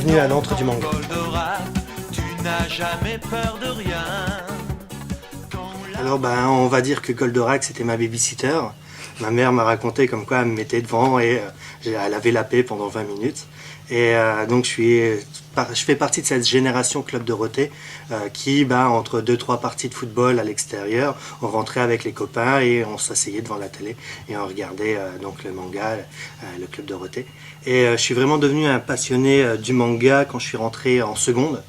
bienvenue à l'antre du manga. Tu n'as jamais peur de rien. Alors on va dire que Goldorak c'était ma babysitter. Ma mère m'a raconté comme quoi elle me mettait devant et elle avait la paix pendant 20 minutes. Et donc je fais partie de cette génération Club Dorothée qui, entre 2-3 parties de football à l'extérieur, on rentrait avec les copains et on s'asseyait devant la télé et on regardait donc le manga, le Club Dorothée. Et je suis vraiment devenu un passionné du manga quand je suis rentré en seconde.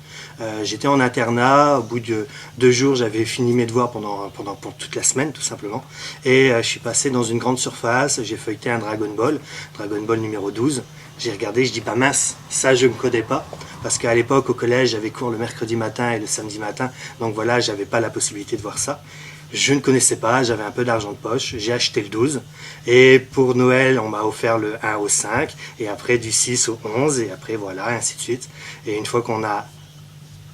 J'étais en internat, au bout de 2 jours j'avais fini mes devoirs pour toute la semaine tout simplement. Et je suis passé dans une grande surface, j'ai feuilleté un Dragon Ball numéro 12. J'ai regardé, je dis mince, ça je ne codais pas. Parce qu'à l'époque au collège j'avais cours le mercredi matin et le samedi matin. Donc voilà, j'avais pas la possibilité de voir ça. Je ne connaissais pas, j'avais un peu d'argent de poche, j'ai acheté le 12 et pour Noël on m'a offert le 1 au 5 et après du 6 au 11 et après voilà, et ainsi de suite. Et une fois qu'on a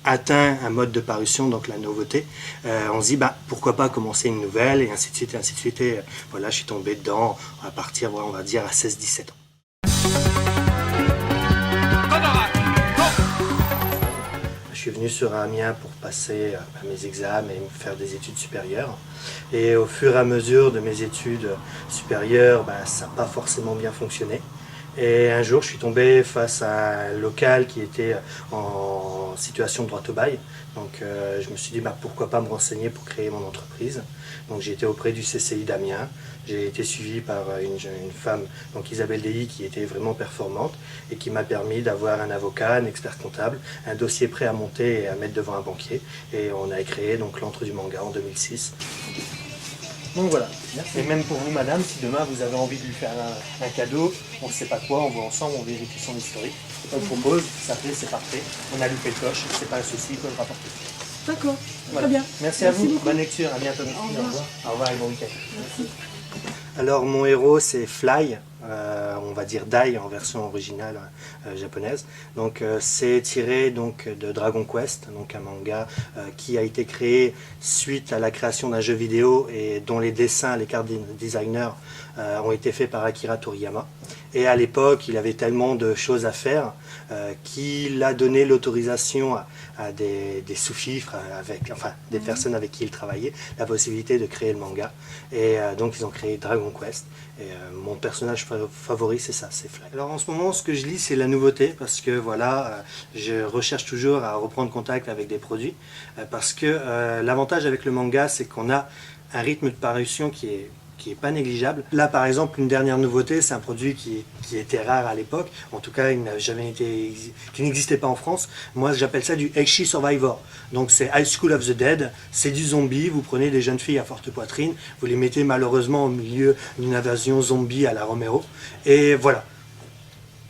atteint un mode de parution, donc la nouveauté, on se dit pourquoi pas commencer une nouvelle et ainsi de suite et ainsi de suite. Et voilà, je suis tombé dedans à partir, on va dire, à 16-17 ans. Je suis venu sur Amiens pour passer mes examens et faire des études supérieures. Et au fur et à mesure de mes études supérieures, ça n'a pas forcément bien fonctionné. Et un jour, je suis tombé face à un local qui était en situation de droit au bail. Donc je me suis dit pourquoi pas me renseigner pour créer mon entreprise. Donc j'ai été auprès du CCI d'Amiens. J'ai été suivi par une femme, donc Isabelle Deilly, qui était vraiment performante et qui m'a permis d'avoir un avocat, un expert comptable, un dossier prêt à monter et à mettre devant un banquier. Et on a créé donc l'antre du manga en 2006. Donc voilà. Merci. Et même pour vous, madame, si demain vous avez envie de lui faire un cadeau, on ne sait pas quoi, on va ensemble, on vérifie son historique. On propose, ça plaît, c'est parfait. On a loupé le coche, c'est pas un souci, il peut le rapporter. D'accord, voilà. Très bien. Merci à vous, beaucoup. Bonne lecture, à bientôt. Au revoir. Au revoir et bon week-end. Merci. Alors mon héros c'est Fly, on va dire Dai en version originale japonaise. Donc c'est tiré donc de Dragon Quest, donc un manga qui a été créé suite à la création d'un jeu vidéo et dont les dessins, les cartes designers ont été faits par Akira Toriyama. Et à l'époque il avait tellement de choses à faire qu'il a donné l'autorisation à des sous-fifres, des personnes avec qui il travaillait, la possibilité de créer le manga. Et donc ils ont créé Dragon Quest. Et mon personnage favori c'est ça, c'est Fly. Alors en ce moment ce que je lis c'est la nouveauté parce que voilà, je recherche toujours à reprendre contact avec des produits parce que l'avantage avec le manga c'est qu'on a un rythme de parution qui est pas négligeable. Là par exemple une dernière nouveauté, c'est un produit qui était rare à l'époque, en tout cas qui n'existait pas en France. Moi j'appelle ça du Eishi Survivor. Donc c'est High School of the Dead, c'est du zombie, vous prenez des jeunes filles à forte poitrine, vous les mettez malheureusement au milieu d'une invasion zombie à la Romero, et voilà.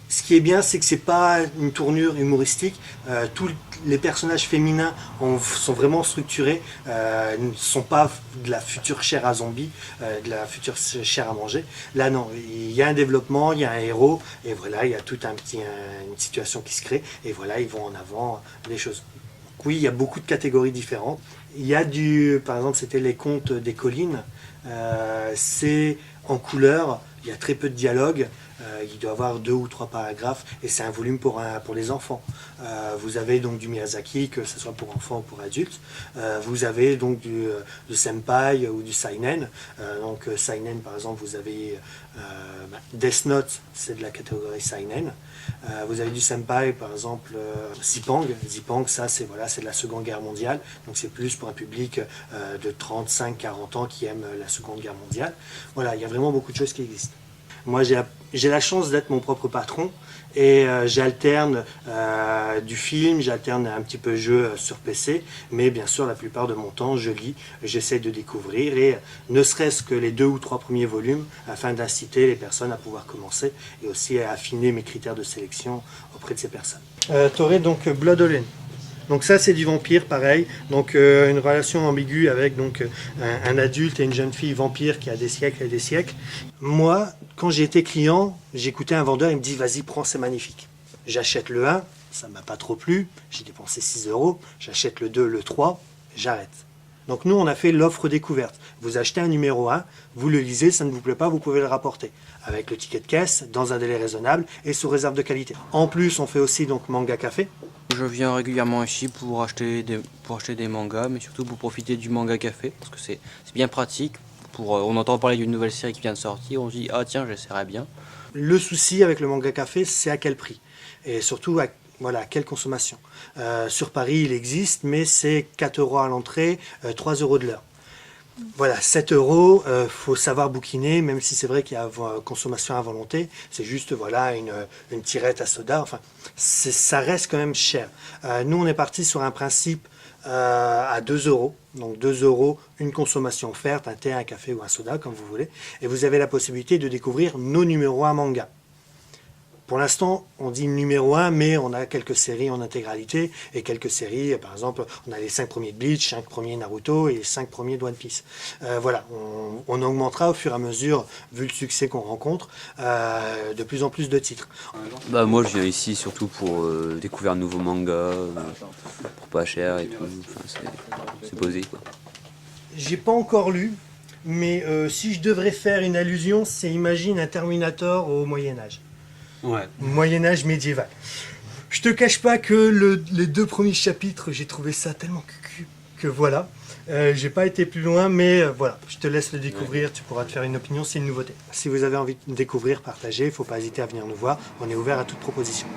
Ce qui est bien, c'est que c'est pas une tournure humoristique. Tous les personnages féminins sont vraiment structurés, ne sont pas de la future chair à zombie, de la future chair à manger. Là non, il y a un développement, il y a un héros, et voilà, il y a toute une situation qui se crée, et voilà, ils vont en avant les choses. Oui, il y a beaucoup de catégories différentes. Il y a par exemple, c'était les contes des collines, c'est en couleur, il y a très peu de dialogue. Il doit y avoir 2 ou 3 paragraphes et c'est un volume pour les enfants. Vous avez donc du Miyazaki, que ce soit pour enfants ou pour adultes. Vous avez donc du Senpai ou du Seinen. Donc Seinen par exemple, vous avez Death Note, c'est de la catégorie Seinen. Vous avez du Senpai par exemple Zipang. Zipang, ça c'est de la Seconde Guerre mondiale. Donc c'est plus pour un public de 35-40 ans qui aime la Seconde Guerre mondiale. Voilà, il y a vraiment beaucoup de choses qui existent. Moi, j'ai la chance d'être mon propre patron et j'alterne du film, j'alterne un petit peu jeu sur PC, mais bien sûr, la plupart de mon temps, je lis, j'essaie de découvrir et ne serait-ce que les 2 ou 3 premiers volumes afin d'inciter les personnes à pouvoir commencer et aussi à affiner mes critères de sélection auprès de ces personnes. Tu aurais donc Blood All In. Donc ça c'est du vampire pareil, donc une relation ambiguë avec donc un adulte et une jeune fille vampire qui a des siècles et des siècles. Moi, quand j'ai été client, j'écoutais un vendeur, il me dit vas-y prends, c'est magnifique. J'achète le 1, ça m'a pas trop plu, j'ai dépensé 6 €, j'achète le 2, le 3, j'arrête. Donc nous, on a fait l'offre découverte. Vous achetez un numéro 1, vous le lisez, ça ne vous plaît pas, vous pouvez le rapporter. Avec le ticket de caisse, dans un délai raisonnable et sous réserve de qualité. En plus, on fait aussi donc Manga Café. Je viens régulièrement ici pour acheter des mangas, mais surtout pour profiter du Manga Café, parce que c'est bien pratique. On entend parler d'une nouvelle série qui vient de sortir, on se dit « Ah tiens, j'essaierai bien ». Le souci avec le Manga Café, c'est à quel prix. Et surtout, à quelle consommation. Sur Paris, il existe, mais c'est 4 € à l'entrée, 3 € de l'heure. Voilà, 7 €, faut savoir bouquiner, même si c'est vrai qu'il y a consommation à volonté, c'est juste voilà une tirette à soda, enfin, ça reste quand même cher. Nous, on est parti sur un principe à 2 €, donc 2 €, une consommation offerte, un thé, un café ou un soda, comme vous voulez, et vous avez la possibilité de découvrir nos numéros 1 manga. Pour l'instant, on dit numéro 1, mais on a quelques séries en intégralité et quelques séries, par exemple, on a les 5 premiers de Bleach, 5 premiers Naruto et les 5 premiers de One Piece. Voilà, on augmentera au fur et à mesure, vu le succès qu'on rencontre, de plus en plus de titres. Bah moi je viens ici surtout pour découvrir de nouveaux mangas, pour pas cher et tout, enfin, c'est posé quoi. J'ai pas encore lu, mais si je devrais faire une allusion, c'est imagine un Terminator au Moyen-Âge. Ouais. Moyen-Âge médiéval. Je te cache pas que les 2 premiers chapitres, j'ai trouvé ça tellement cucu que voilà. J'ai pas été plus loin, mais voilà, je te laisse le découvrir, tu pourras te faire une opinion, c'est une nouveauté. Si vous avez envie de découvrir, partager, il ne faut pas hésiter à venir nous voir, on est ouvert à toute proposition.